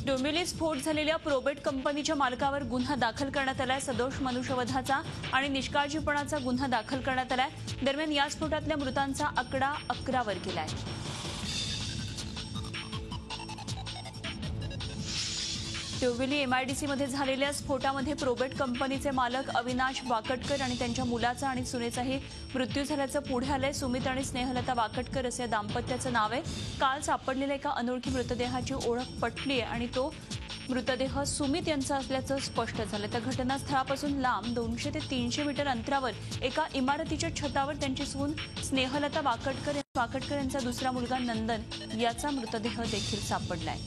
डोंबिवली स्फोट झालेल्या प्रोबेट कंपनीच्या मालकावर गुन्हा दाखल करण्यात आलाय। सदोष मनुष्यवधाचा आणि निष्काळजीपणाचा गुन्हा दाखल करण्यात आलाय। दरम्यान या स्फोटातल्या मृतांचा आकडा 11 वर गेलाय। डोंबिवली एमआयडीसीमध्ये झालेल्या स्फोटामध्ये प्रोबेट कंपनीचे मालक अविनाश वाकडकर आणि त्यांच्या मुलाचा आणि सुनेचाही मृत्यू झाल्याचं पुढे आलंय। सुमित आणि स्नेहलता वाकडकर असे दाम्पत्याचं नाव आहे। काल सापडलेल्या एका अनोळखी मृतदेहाची ओळख पटली आहे आणि तो मृतदेह सुमित यांचा असल्याचं स्पष्ट झालं। त्या घटनास्थळापासून लांब 200 ते 300 मीटर अंतरावर एका इमारतीच्या छतावर त्यांची सून स्नेहलता वाकडकर यांचा दुसरा मुलगा नंदन याचा मृतदेह देखील सापडलाय।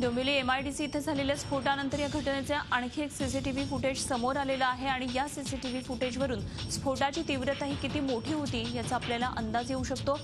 डोंबिवली एमआयडीसी इथं झालेल्या स्फोटानंतर या घटनेचे आणखी एक सीसीटीव्ही फुटेज समोर आलेलं आहे आणि या सीसीटीव्ही फुटेजवरून स्फोटाची तीव्रता ही किती मोठी होती याचा आपल्याला अंदाज येऊ शकतो।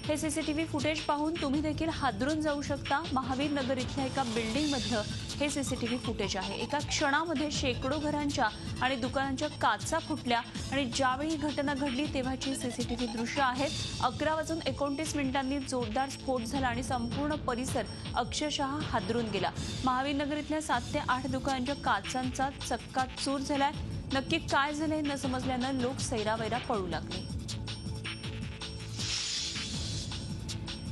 हे सीसीटीव्ही फुटेज पाहून तुम्ही देखील हादरून जाऊ शकता। महावीर नगर इथल्या एका बिल्डिंगमधलं हे सीसीटीव्ही फुटेज आहे। एका क्षणामध्ये शेकडो घरांच्या आणि दुकानांच्या काचा फुटल्या आणि ज्यावेळी ही घटना घडली तेव्हाची सीसीटीव्ही दृश्य आहेत। 11:29 जोरदार स्फोट झाला आणि संपूर्ण परिसर अक्षरशः हादरून गेला। महावीर नगर इथल्या 7 ते 8 दुकानांच्या काचांचा चक्काचूर झालाय। नक्की काय झालंय न समजल्यानं लोक सैरावैरा पळू लागले।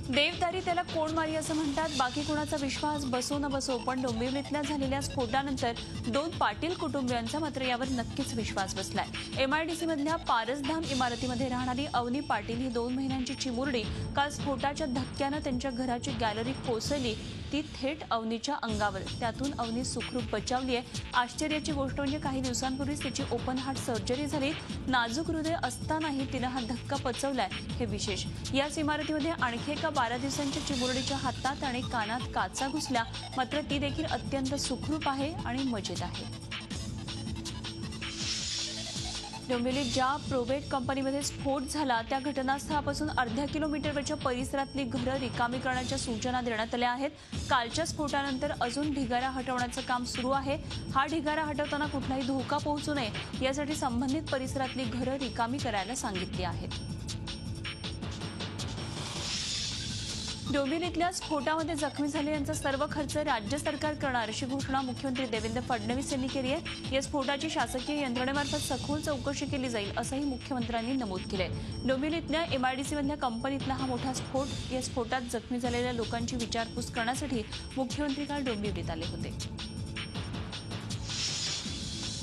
देवदारी त्याला कोण मारी असं म्हणतात। बाकी कोणाचा विश्वास बसो न बसो पण डोंबिवलीतल्या झालेल्या स्फोटानंतर 2 पाटील कुटुंबियांचा मात्र यावर नक्कीच विश्वास बसलाय। एमआयडीसी मधल्या पारसधाम इमारतीमध्ये राहणारी अवनी पाटील ही 2 महिन्यांची चिमुरडी काल स्फोटाच्या धक्क्यानं त्यांच्या घराची गॅलरी कोसळली। ती थेट अवनीच्या अंगावर, त्यातून अवनी सुखरूप बचावली आहे। आश्चर्याची गोष्ट म्हणजे काही दिवसांपूर्वीच तिची ओपन हार्ट सर्जरी झाली। नाजूक हृदय असतानाही तिनं हा धक्का पचवलाय हे विशेष। याच इमारतीमध्ये आणखी एका 12 दिवसांच्या चिमुरडीच्या हातात आणि कानात काचा घुसल्या, मात्र ती देखील अत्यंत सुखरूप आहे आणि मजेत आहे। डोंबिवलीत ज्या प्रोबेट कंपनीमध्ये स्फोट झाला त्या घटनास्थळापासून अर्ध्या किलोमीटरवरच्या परिसरातली घरं रिकामी करण्याच्या सूचना देण्यात आल्या आहेत। कालच्या स्फोटानंतर अजून ढिगारा हटवण्याचं काम सुरू आहे। हा ढिगारा हटवताना कुठलाही धोका पोहोचू नये यासाठी संबंधित परिसरातली घरं रिकामी करायला सांगितली आहेत। डोंबिवलीतल्या स्फोटामध्ये जखमी झालेल्यांचा सर्व खर्च राज्य सरकार करणार अशी घोषणा मुख्यमंत्री देवेंद्र फडणवीस यांनी केली आहे। या स्फोटाची शासकीय यंत्रणेमार्फत सखोल चौकशी केली जाईल असंही मुख्यमंत्र्यांनी नमूद केलंय। डोंबिवलीतल्या एमआयडीसीमधल्या कंपनीतला हा मोठा स्फोट, या स्फोटात जखमी झालेल्या लोकांची विचारपूस करण्यासाठी मुख्यमंत्री काल डोंबिवलीत आले होते।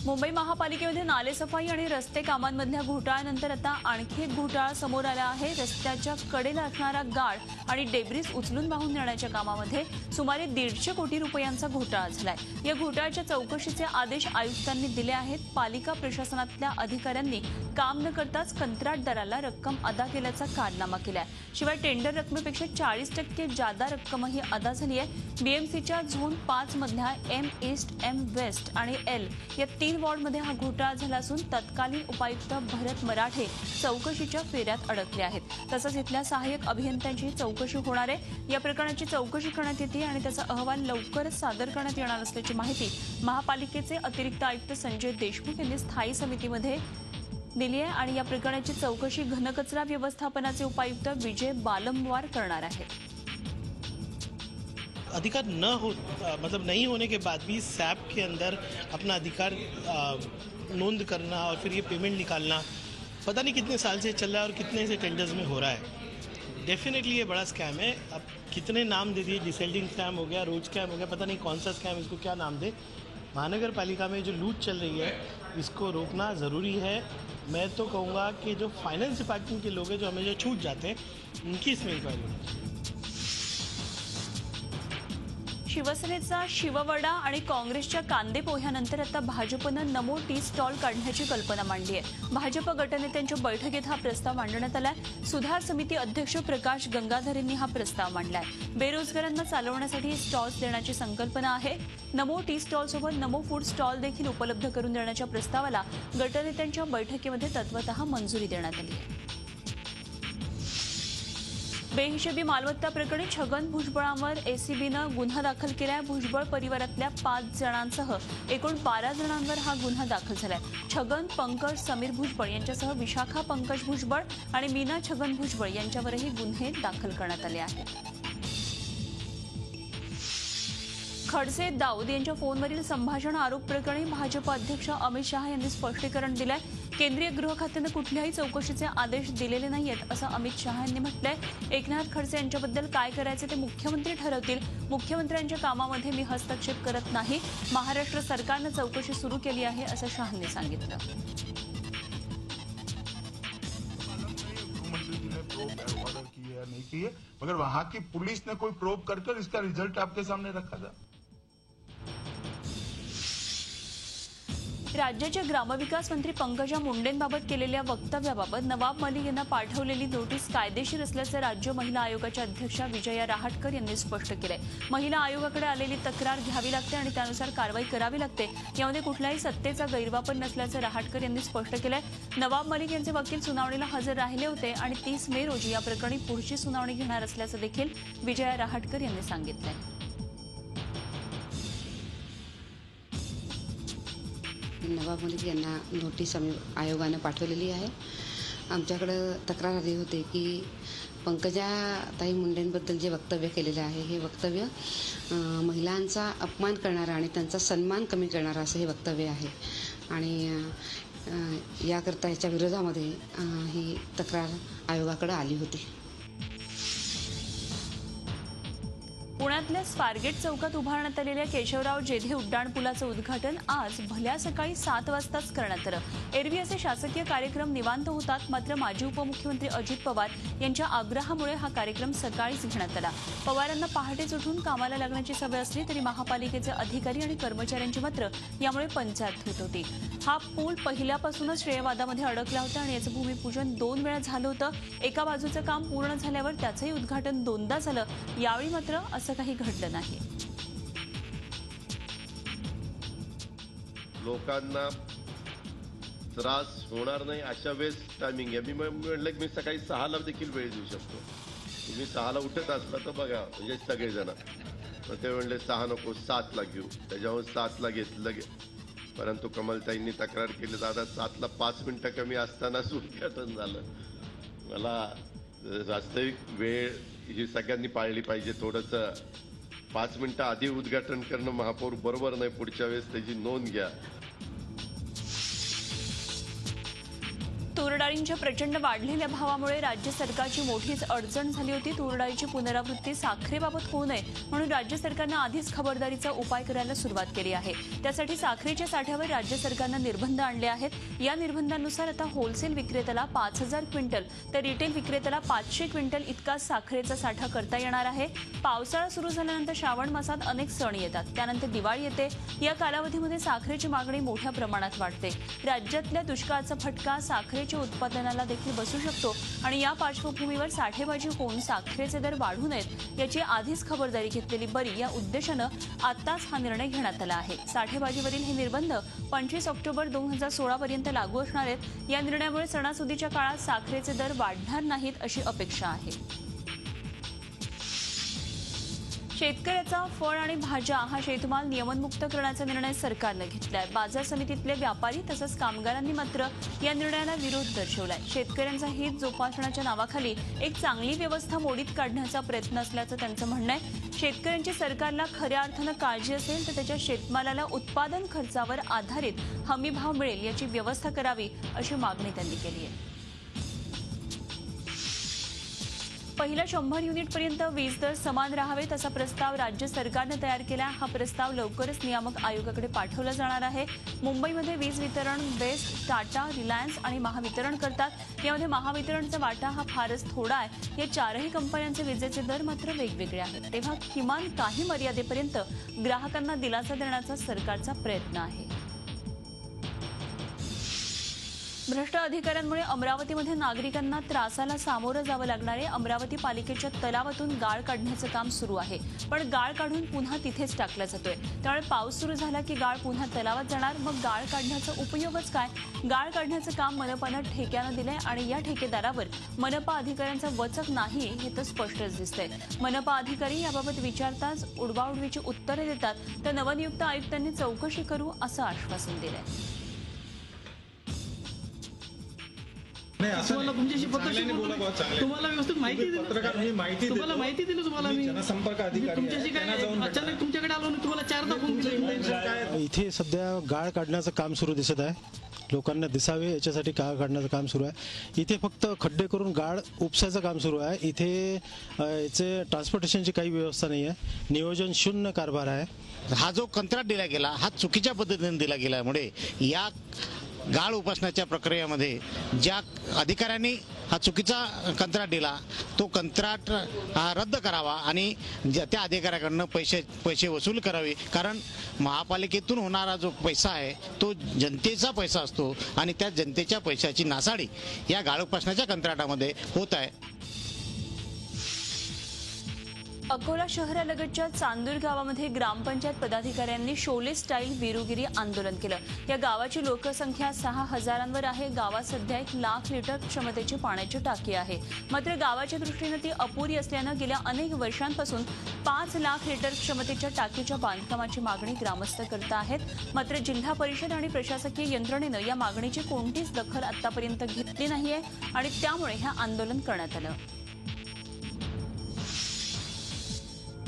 मुंबई महापालिकेमध्ये नालेसफाई आणि रस्ते कामांमधल्या घोटाळ्यानंतर आता आणखी एक घोटाळा समोर आला आहे। रस्त्याच्या कडेला असणारा गाळ आणि डेब्रिस उचलून वाहून नेण्याच्या कामामध्ये सुमारे 150 कोटी रुपयांचा घोटाळा झालाय। या घोटाळ्याच्या चौकशीचे आदेश आयुक्तांनी दिले आहेत। पालिका प्रशासनातल्या अधिकाऱ्यांनी काम न करताच कंत्राटदाराला रक्कम अदा केल्याचा कारनामा केलाय। शिवाय टेंडर रकमेपेक्षा 40% जादा रक्कमही अदा झाली आहे। बीएमसीच्या झोन 5 मधल्या एम ईस्ट, एम वेस्ट आणि एल या 3 वॉर्डमध्ये हा घोटाळा झाला असून तत्कालीन उपायुक्त भरत मराठे चौकशीच्या फेऱ्यात अडकले आहेत। तसंच इथल्या सहाय्यक अभियंत्यांची चौकशी होणार आहे। या प्रकरणाची चौकशी करण्यात येते आणि त्याचा अहवाल लवकरच सादर करण्यात येणार असल्याची माहिती महापालिकेचे अतिरिक्त आयुक्त संजय देशमुख यांनी स्थायी समितीमध्ये दिली आहे आणि या प्रकरणाची चौकशी घनकचरा व्यवस्थापनाचे उपायुक्त विजय बालमवार करणार आहेत। अधिकार नहीं होने के बाद भी सैप के अंदर अपना अधिकार नोंद करना और फिर ये पेमेंट निकालना पता नहीं कितने साल से चल रहा है और कितने से टेंडर्स में हो रहा है। डेफिनेटली ये बड़ा स्कैम है। अब कितने नाम दे दिए, डिसेल्डिंग स्कैम हो गया, रोड स्कैम हो गया, पता नहीं कौन सा स्कैम, इसको क्या नाम दे। महानगर पालिका में जो लूट चल रही है इसको रोकना ज़रूरी है। मैं तो कहूँगा कि जो फाइनेंस डिपार्टमेंट के लोग हैं जो हमेशा छूट जाते हैं उनकी इसमें इंक्वायरी होनी चाहिए। शिवसेनेचा शिववडा आणि काँग्रेसच्या कांदे पोह्यानंतर आता भाजपनं नमो टी स्टॉल काढण्याची कल्पना मांडली आहे। भाजप गटनेत्यांच्या बैठकीत हा प्रस्ताव मांडण्यात आलाय। सुधार समिती अध्यक्ष प्रकाश गंगाधर यांनी हा प्रस्ताव मांडलाय। बेरोजगारांना चालवण्यासाठी स्टॉल्स देण्याची संकल्पना आहे। नमो टी स्टॉल सोबत नमो फूड स्टॉल देखील उपलब्ध करून देण्याच्या प्रस्तावाला गटनेत्यांच्या बैठकीमध्ये तत्वतः मंजुरी देण्यात आली आहे। बेहिशेबी मालमत्ता प्रकरणी छगन भुजबळांवर एसीबीनं गुन्हा दाखल केलाय। भुजबळ परिवारातल्या 5 जणांसह एकूण 12 जणांवर हा गुन्हा दाखल झालाय। छगन पंकज समीर भुजबळ यांच्यासह विशाखा पंकज भुजबळ आणि मीना छगन भुजबळ यांच्यावरही गुन्हे दाखल करण्यात आले आहेत। खडसे दाऊद यांच्या फोनवरील संभाषण आरोप प्रकरणी भाजप अध्यक्ष अमित शहा यांनी स्पष्टीकरण दिलंय. केंद्रीय गृह खात्यानं कुठल्याही चौकशीचे आदेश दिलेले नाहीयेत असं अमित शहा यांनी म्हटलंय. एकनाथ खडसे यांच्याबद्दल काय करायचे ते मुख्यमंत्री ठरवतील. मुख्यमंत्र्यांच्या कामामध्ये मी हस्तक्षेप करत नाही. महाराष्ट्र सरकारनं चौकशी सुरू केली आहे असं शहांनी सांगितलं. मुख्यमंत्री जी ने प्रोब ऑर्डर की है नहीं की है, मगर वहां की पुलिस ने कोई प्रोब कर इसका रिजल्ट आपके सामने रखा था. राज्याच्या ग्रामविकास मंत्री पंकजा मुंडेंबाबत केलेल्या वक्तव्याबाबत नवाब मलिक यांना पाठवलेली नोटीस कायदेशीर असल्याचं राज्य महिला आयोगाच्या अध्यक्षा विजया रहाटकर यांनी स्पष्ट केलंय. महिला आयोगाकडे आलेली तक्रार घ्यावी लागते आणि त्यानुसार कारवाई करावी लागते. यामध्ये कुठल्याही सत्तेचा गैरवापर नसल्याचं रहाटकर यांनी स्पष्ट केलंय. नवाब मलिक यांचे वकील सुनावणीला हजर राहिले होते आणि 30 मे रोजी या प्रकरणी पुढची सुनावणी घेणार असल्याचं देखील विजया रहाटकर यांनी सांगितलंय. नवाब मलिक यांना नोटीस आयोगाने पाठवलेली आहे. आमच्याकडं तक्रार आली होती की पंकजाताई मुंडेंबद्दल जे वक्तव्य केलेलं आहे हे वक्तव्य महिलांचा अपमान करणारं आणि त्यांचा सन्मान कमी करणारं असं हे वक्तव्य आहे आणि याकरता याच्या विरोधामध्ये ही तक्रार आयोगाकडे आली होती. पुण्यातल्या स्वारगेट चौकात उभारण्यात आलेल्या केशवराव जेधे उड्डाणपुलाचं उद्घाटन आज भल्या सकाळी 7 वाजताच करण्यात आलं. एरवी असे शासकीय कार्यक्रम निवांत होतात, मात्र माजी उपमुख्यमंत्री अजित पवार यांच्या आग्रहामुळे हा कार्यक्रम सकाळीच घेण्यात आला. पवारांना पहाटेच उठून कामाला लागण्याची सवय असली तरी महापालिकेचे अधिकारी आणि कर्मचाऱ्यांची मात्र यामुळे पंचायत होत होती. हा पूल पहिल्यापासूनच श्रेयवादामध्ये अडकला होता आणि याचं भूमिपूजन 2 वेळा झालं होतं. एका बाजूचं काम पूर्ण झाल्यावर त्याचंही उद्घाटन 2दा झालं. यावेळी मात्र असं काही घडलं नाही. लोकांना त्रास होणार नाही अशा वेळेस टायमिंग आहे. मी म्हटलं की मी सकाळी 6ला देखील वेळ देऊ शकतो. तुम्ही 6ला उठत असला तर बघा, म्हणजे सगळेजण ते म्हणले 6 नको 7ला घेऊ, त्याच्यावर 7ला घेतलं. परंतु कमलताईंनी तक्रार केली, दादा 7ला 5 मिनिटं कमी असतानाच उद्घाटन झालं. मला वास्तविक वेळ ही सगळ्यांनी पाळली पाहिजे. थोडंसं 5 मिनिटं आधी उद्घाटन करणं महापौर बरोबर नाही. पुढच्या वेळेस त्याची नोंद घ्या. तूरडाळींच्या प्रचंड वाढलेल्या भावामुळे राज्य सरकारची मोठीच अडचण झाली होती. तूरडाळीची पुनरावृत्ती साखरेबाबत होऊ नये म्हणून राज्य सरकारनं आधीच खबरदारीचा उपाय करायला सुरुवात केली आहे. त्यासाठी साखरेच्या साठ्यावर राज्य सरकारनं निर्बंध आणले आहेत. या निर्बंधानुसार आता होलसेल विक्रेत्याला 5000 क्विंटल तर रिटेल विक्रेत्याला 500 क्विंटल इतका साखरेचा साठा करता येणार आहे. पावसाळा सुरू झाल्यानंतर श्रावण मासात अनेक सण येतात, त्यानंतर दिवाळी येते. या कालावधीमध्ये साखरेची मागणी मोठ्या प्रमाणात वाढते. राज्यातल्या दुष्काळाचा फटका साखरेच्या उत्पादनाला देखील बसू शकतो आणि या पार्श्वभूमीवर साठेबाजी होऊन साखरेचे दर वाढू नयेत याची आधीच खबरदारी घेतलेली बरी या उद्देशानं आताच हा निर्णय घेण्यात आला आहे. साठेबाजीवरील हे निर्बंध 25 ऑक्टोबर 2016 पर्यंत लागू असणार आहेत. या निर्णयामुळे सणासुदीच्या काळात साखरेचे दर वाढणार नाहीत अशी अपेक्षा आहे. शेतकऱ्याचा फळ आणि भाज्या हा शेतमाल नियमनमुक्त करण्याचा निर्णय सरकारनं घेतलाय. बाजार समितीतले व्यापारी तसंच कामगारांनी मात्र या निर्णयाला विरोध दर्शवलाय. शेतकऱ्यांचा हित जोपासण्याच्या नावाखाली एक चांगली व्यवस्था मोडीत काढण्याचा प्रयत्न असल्याचं त्यांचं म्हणणं आहे. शेतकऱ्यांची सरकारला खऱ्या अर्थानं काळजी असेल तर त्याच्या शेतमालाला उत्पादन खर्चावर आधारित हमीभाव मिळेल याची व्यवस्था करावी अशी मागणी त्यांनी केली आहे. पहिल्या 100 युनिटपर्यंत वीज दर समान राहावेत असा प्रस्ताव राज्य सरकारनं तयार केला. हा प्रस्ताव लवकरच नियामक आयोगाकडे पाठवला जाणार आहे. मुंबईमध्ये वीज वितरण बेस्ट, टाटा, रिलायन्स आणि महावितरण करतात. यामध्ये महावितरणचा वाटा हा फारच थोडा आहे. या 4ही कंपन्यांचे विजेचे दर मात्र वेगवेगळे आहेत. तेव्हा किमान काही मर्यादेपर्यंत ग्राहकांना दिलासा देण्याचा सरकारचा प्रयत्न आहे. भ्रष्ट अधिकाऱ्यांमुळे अमरावतीमध्ये नागरिकांना त्रासाला सामोरं जावं लागणार आहे. अमरावती पालिकेच्या तलावातून गाळ काढण्याचं काम सुरू आहे, पण गाळ काढून पुन्हा तिथेच टाकला जातोय. त्यामुळे पाऊस सुरू झाला की गाळ पुन्हा तलावात जाणार. मग गाळ काढण्याचा उपयोगच काय? गाळ काढण्याचं काम मनपानं ठेक्यानं दिलंय आणि या ठेकेदारावर मनपा अधिकाऱ्यांचा वचक नाही हे तर स्पष्टच दिसतंय. मनपा अधिकारी याबाबत विचारताच उडवाउडवीची उत्तरे देतात, तर नवनियुक्त आयुक्तांनी चौकशी करू असं आश्वासन दिलंय. तुम्हाला तुमच्याशी तुम्हाला व्यवस्थित माहिती दिली, तुम्हाला माहिती दिली, तुम्हाला मी जनसंपर्क अधिकारी तुमच्याशी काय अचानक तुमच्याकडे आलो ना, तुम्हाला 4दा फोन केला. इथे सध्या गाळ काढण्याचं काम सुरू दिसत आहे. लोकांना दिसावे याच्यासाठी गाळ काढण्याचं काम सुरू आहे. इथे फक्त खड्डे करून गाळ उपसायचं काम सुरू आहे. इथे याचे ट्रान्सपोर्टेशनची काही व्यवस्था नाही आहे. नियोजन शून्य कारभार आहे. हा जो कंत्राट दिला गेला हा चुकीच्या पद्धतीने दिला गेल्यामुळे या गाळ उपासण्याच्या प्रक्रियेमध्ये ज्या अधिकाऱ्यांनी हा चुकीचा कंत्राट दिला तो कंत्राट रद्द करावा आणि त्या अधिकाऱ्याकडनं पैसे वसूल करावे. कारण महापालिकेतून होणारा जो पैसा आहे तो जनतेचा पैसा असतो आणि त्या जनतेच्या पैशाची नासाडी या गाळ उपासण्याच्या कंत्राटामध्ये होत आहे. अकोला शहरालगतच्या चांदूर गावामध्ये ग्रामपंचायत पदाधिकाऱ्यांनी शोले स्टाईल वीरुगिरी आंदोलन केलं. या गावाची लोकसंख्या 6,000वर आहे. गावात सध्या 1,00,000 लिटर क्षमतेची पाण्याची टाकी आहे. मात्र गावाच्या दृष्टीनं ती अपुरी असल्यानं गेल्या अनेक वर्षांपासून 5,00,000 लिटर क्षमतेच्या टाकीच्या बांधकामाची मागणी ग्रामस्थ करत आहेत. मात्र जिल्हा परिषद आणि प्रशासकीय यंत्रणेनं या मागणीची कोणतीच दखल आतापर्यंत घेतली नाहीये आणि त्यामुळे हे आंदोलन करण्यात आलं.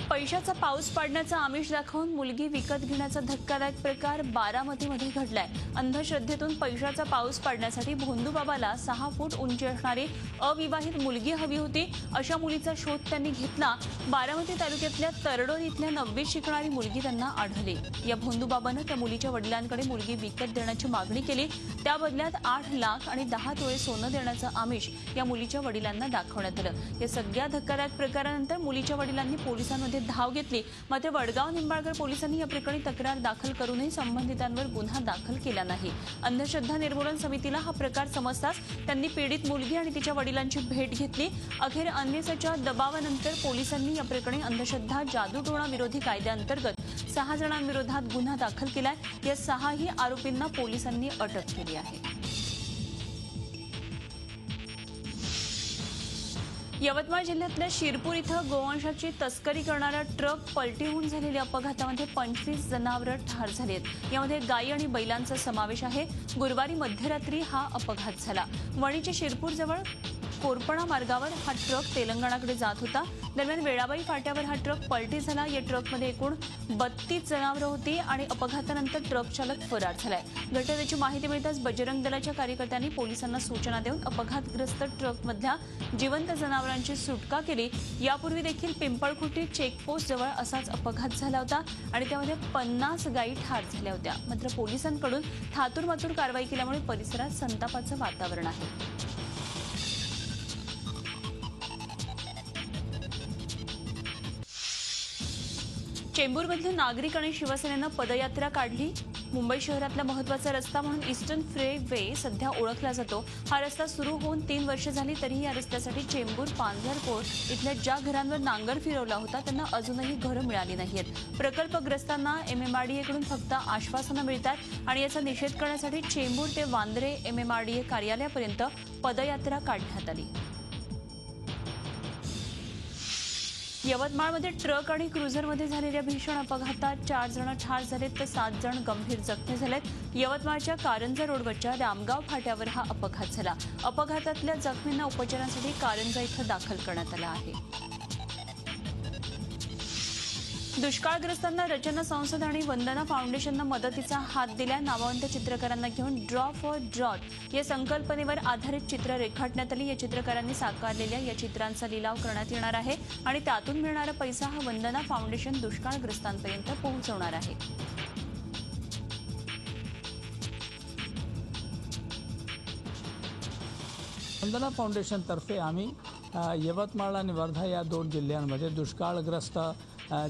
पैशाचा पाऊस पाडण्याचा आमिष दाखवून मुलगी विकत घेण्याचा धक्कादायक प्रकार बारामतीमध्ये घडलाय. अंधश्रद्धेतून पैशाचा पाऊस पाडण्यासाठी भोंदूबाबाला 6 फूट उंची असणारी अविवाहित मुलगी हवी होती. अशा मुलीचा शोध त्यांनी घेतला. बारामती तालुक्यातल्या तरडोर इथल्या 9वीत शिकणारी मुलगी त्यांना आढळली. या भोंदूबाबानं त्या मुलीच्या वडिलांकडे मुलगी विकत देण्याची मागणी केली. त्या बदल्यात 8 लाख आणि 10 तोळे सोनं देण्याचं आमिष या मुलीच्या वडिलांना दाखवण्यात आलं. या सगळ्या धक्कादायक प्रकारानंतर मुलीच्या वडिलांनी पोलिसांमध्ये धाव घेतली. मात्र वडगाव निंबाळकर पोलिसांनी या प्रकरणी तक्रार दाखल करूनही संबंधितांवर गुन्हा दाखल केला नाही. अंधश्रद्धा निर्मूलन समितीला हा प्रकार समजताच त्यांनी पीडित मुलगी आणि तिच्या वडिलांची भेट घेतली. अखेर अन्यसाच्या दबावानंतर पोलिसांनी या प्रकरणी अंधश्रद्धा जादूटोणा विरोधी कायद्याअंतर्गत 6 जणांविरोधात गुन्हा दाखल केलाय. या 6ही आरोपींना पोलिसांनी अटक केली आहे. यवतमाळ जिल्ह्यातल्या शिरपूर इथं गोवंशाची तस्करी करणारा ट्रक पलटी होऊन झालेल्या अपघातामध्ये 25 जनावरं ठार झाली आहेत. यामध्ये गायी आणि बैलांचा समावेश आहे. गुरुवारी मध्यरात्री हा अपघात झाला. वणीच्या शिरपूरजवळ कोरपणा मार्गावर हा ट्रक तेलंगणाकडे जात होता. दरम्यान वेळाबाई फाट्यावर हा ट्रक पलटी झाला. या ट्रकमध्ये एकूण 32 जनावरं होती आणि अपघातानंतर ट्रक चालक फरार झालाय. घटनेची माहिती मिळताच बजरंग दलाच्या कार्यकर्त्यांनी पोलिसांना सूचना देऊन अपघातग्रस्त ट्रकमधल्या जिवंत जनावरांची सुटका केली. यापूर्वी देखील पिंपळखुटी चेकपोस्ट जवळ असाच अपघात झाला होता आणि त्यामध्ये 50 गायी ठार झाल्या होत्या. मात्र पोलिसांकडून थातूरमातूर कारवाई केल्यामुळे परिसरात संतापाचं वातावरण आहे. चेंबूरमधले नागरिक आणि शिवसेनेनं पदयात्रा काढली. मुंबई शहरातला महत्त्वाचा रस्ता म्हणून ईस्टर्न फ्रे वे सध्या ओळखला जातो. हा रस्ता सुरू होऊन 3 वर्ष झाली तरीही या रस्त्यासाठी चेंबूर पांझरकोट इथल्या ज्या घरांवर नांगर फिरवला होता त्यांना अजूनही घरं मिळाली नाहीत. प्रकल्पग्रस्तांना MMRDAकडून फक्त आश्वासनं मिळतात आणि याचा निषेध करण्यासाठी चेंबूर ते वांद्रे MMRDA कार्यालयापर्यंत पदयात्रा काढण्यात आली. यवतमाळमध्ये ट्रक आणि क्रुझरमध्ये झालेल्या भीषण अपघातात 4 जण ठार झालेत तर 7 जण गंभीर जखमी झालेत. यवतमाळच्या कारंजा रोडवरच्या रामगाव फाट्यावर हा अपघात झाला. अपघातातल्या जखमींना उपचारांसाठी कारंजा इथं दाखल करण्यात आलं आहे. दुष्काळग्रस्तांना रचना संसद आणि वंदना फाउंडेशननं मदतीचा हात दिला. नामवंत चित्रकारांना घेऊन ड्रॉ फॉर ड्रॉट या संकल्पनेवर आधारित चित्र रेखाटण्यात आली. या चित्रकारांनी साकारलेल्या या चित्रांचा लिलाव करण्यात येणार आहे आणि त्यातून मिळणारा पैसा हा वंदना फाउंडेशन दुष्काळग्रस्तांपर्यंत पोहोचवणार आहे. वंदना फाउंडेशनतर्फे आम्ही यवतमाळ आणि वर्धा या 2 जिल्ह्यांमध्ये दुष्काळग्रस्त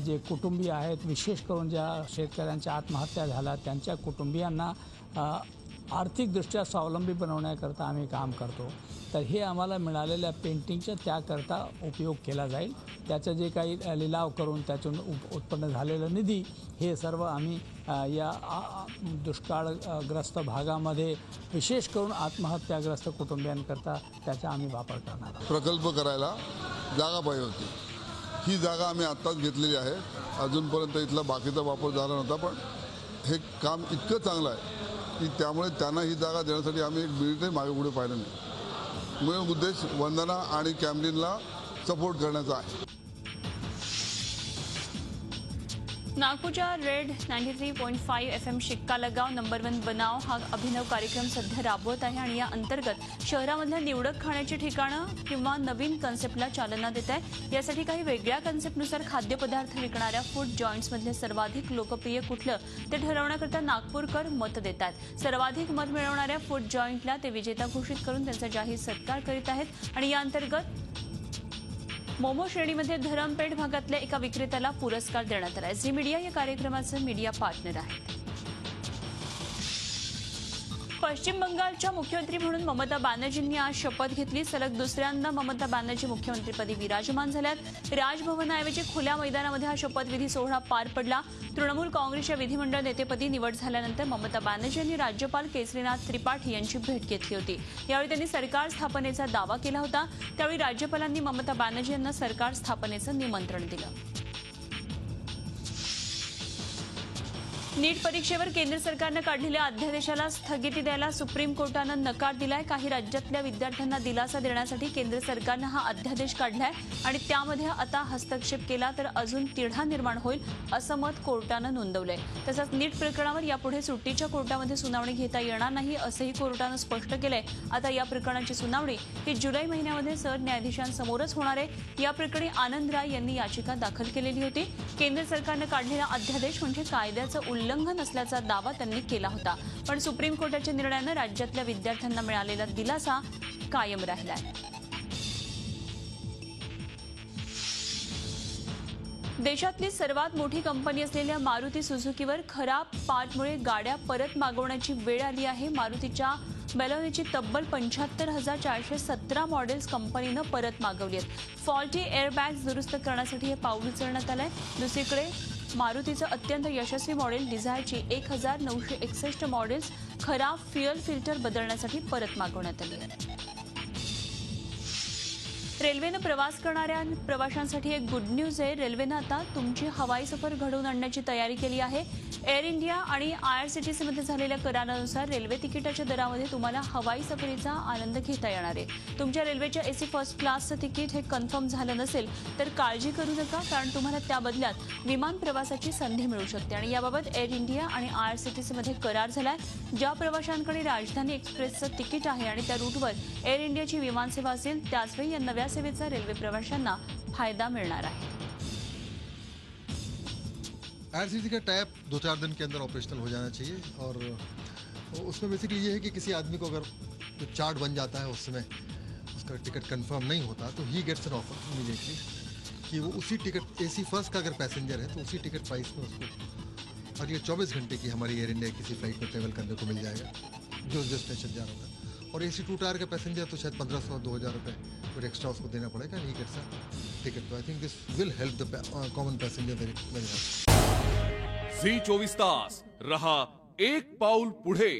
जे कुटुंबीय आहेत, विशेष करून ज्या शेतकऱ्यांच्या आत्महत्या झाल्या त्यांच्या कुटुंबियांना आर्थिकदृष्ट्या स्वावलंबी बनवण्याकरता आम्ही काम करतो. तर हे आम्हाला मिळालेल्या पेंटिंगच्या त्याकरता उपयोग केला जाईल. त्याचं जे काही लिलाव करून त्यातून उत्पन्न झालेलं निधी हे सर्व आम्ही या दुष्काळग्रस्त भागामध्ये विशेष करून आत्महत्याग्रस्त कुटुंबियांकरता त्याचा आम्ही वापर करणार आहोत. प्रकल्प करायला जागा पाहिजे होती. ही जागा आम्ही आत्ताच घेतलेली आहे. अजूनपर्यंत इथला बाकीचा वापर झाला नव्हता, पण हे काम इतकं चांगलं आहे की त्यामुळे त्यांना ही जागा देण्यासाठी आम्ही एक मिनिटही मागे पुढे पाहिलं नाही. म्हणून उद्देश वंदना आणि कॅमलिनला सपोर्ट करण्याचा आहे. नागपूरच्या रेड 93.5 FM शिक्का लगाव नंबर 1 बनाव हा अभिनव कार्यक्रम सध्या राबवत आहे आणि या अंतर्गत शहरामधल्या निवडक खाण्याची ठिकाणं किंवा नवीन कन्सेप्टला चालना देत आहे. यासाठी काही वेगळ्या कन्सेप्टनुसार खाद्यपदार्थ विकणाऱ्या फूड जॉईंट्समधले सर्वाधिक लोकप्रिय कुठलं ते ठरवण्याकरता नागपूरकर मत देत आहेत. सर्वाधिक मत मिळवणाऱ्या फूड जॉईंटला ते विजेता घोषित करून त्यांचा जाहीर सत्कार करीत आहेत आणि या अंतर्गत मोमो श्रेणीमध्ये धरमपेठ भागातल्या एका विक्रेत्याला पुरस्कार देण्यात आला. झी मीडिया या कार्यक्रमाचं मीडिया पार्टनर आहे. पश्चिम बंगालच्या मुख्यमंत्री म्हणून ममता बॅनर्जींनी आज शपथ घेतली. सलग दुसऱ्यांदा ममता बॅनर्जी मुख्यमंत्रीपदी विराजमान झाल्यात. राजभवनाऐवजी खुल्या मैदानामध्ये हा शपथविधी सोहळा पार पडला. तृणमूल काँग्रेसच्या विधिमंडळ नेतेपदी निवड झाल्यानंतर ममता बॅनर्जी यांनी राज्यपाल केसरीनाथ त्रिपाठी यांची भेट घेतली होती. यावेळी त्यांनी सरकार स्थापनेचा दावा केला होता. त्यावेळी राज्यपालांनी ममता बॅनर्जी यांना सरकार स्थापनेचं निमंत्रण दिलं. नीट परीक्षेवर केंद्र सरकारनं काढलेल्या अध्यादेशाला स्थगिती द्यायला सुप्रीम कोर्टानं नकार दिलाय. काही राज्यातल्या विद्यार्थ्यांना दिलासा देण्यासाठी केंद्र सरकारनं हा अध्यादेश काढलाय आणि त्यामध्ये आता हस्तक्षेप केला तर अजून तिढा निर्माण होईल असं मत कोर्टानं नोंदवलंय. तसंच नीट प्रकरणावर यापुढे सुट्टीच्या कोर्टामध्ये सुनावणी घेता येणार नाही असंही कोर्टानं स्पष्ट केलंय. आता या प्रकरणाची सुनावणी ही जुलै महिन्यामध्ये सरन्यायाधीशांसमोरच होणार आहे. या प्रकरणी आनंद राय यांनी याचिका दाखल केलेली होती. केंद्र सरकारनं काढलेला अध्यादेश म्हणजे कायद्याचं उल्लंघन असल्याचा दावा त्यांनी केला होता. पण सुप्रीम कोर्टाच्या निर्णयानं राज्यातल्या विद्यार्थ्यांना मिळालेला दिलासा कायम राहिलाय. देशातली सर्वात मोठी कंपनी असलेल्या मारुती सुझुकीवर खराब पार्टमुळे गाड्या परत मागवण्याची वेळ आली आहे. मारुतीच्या बेलोनीची तब्बल 75,417 मॉडेल्स कंपनीनं परत मागवली आहेत. फॉल्टी एअरबॅग्स दुरुस्त करण्यासाठी हे पाऊल उचलण्यात आलंय. दुसरीकडे मारुतीचं अत्यंत यशस्वी मॉडेल डिझायरची 1,961 मॉडेल्स खराब फ्युएल फिल्टर बदलण्यासाठी परत मागवण्यात आली आहे. रेल्वेनं प्रवास करणाऱ्या प्रवाशांसाठी एक गुड न्यूज आहे. रेल्वेनं आता तुमची हवाई सफर घडवून आणण्याची तयारी केली आहे. एअर इंडिया आणि IRCTCमध्ये झालेल्या करारानुसार रेल्वे तिकिटाच्या दरामध्ये तुम्हाला हवाई सफरीचा आनंद घेता येणार आहे. तुमच्या रेल्वेच्या AC फर्स्ट क्लासचं तिकीट हे कन्फर्म झालं नसेल तर काळजी करू नका, कारण तुम्हाला त्या बदल्यात विमान प्रवासाची संधी मिळू शकते. आणि याबाबत एअर इंडिया आणि IRCTCमध्ये करार झालाय. ज्या प्रवाशांकडे राजधानी एक्सप्रेसचं तिकीट आहे आणि त्या रूटवर एअर इंडियाची विमानसेवा असेल त्याचवेळी या नव्या सेवेचा रेल्वे प्रवाशांना फायदा मिळणार आहे. IRCTC का टैप 2-4 दिन के अंदर ऑपरेशनल हो जाना चाहिए और उसमें बेसिकली ये है कि किसी आदमी को अगर जो चार्ट बन जाता है उस समय उसका टिकट कंफर्म नहीं होता तो he gets an offer immediately कि वो उसी टिकट AC फर्स्ट का अगर पैसेंजर है तो उसी टिकट प्राइस में उसको अगले 24 घंटे की हमारी एयर इंडिया किसी फ्लाइट में ट्रेवल करने को मिल जाएगा जो डेस्टिनेशन जा रहा होगा. और AC 2 टायर का पैसेंजर तो शायद 1,500-2,000 रुपये फिर एक्स्ट्रा उसको देना पड़ेगा. नहीं गेट्स अ टिकट. तो I think this will help the common passenger very much. Zee 24 तास रहा एक पाऊल पुढे.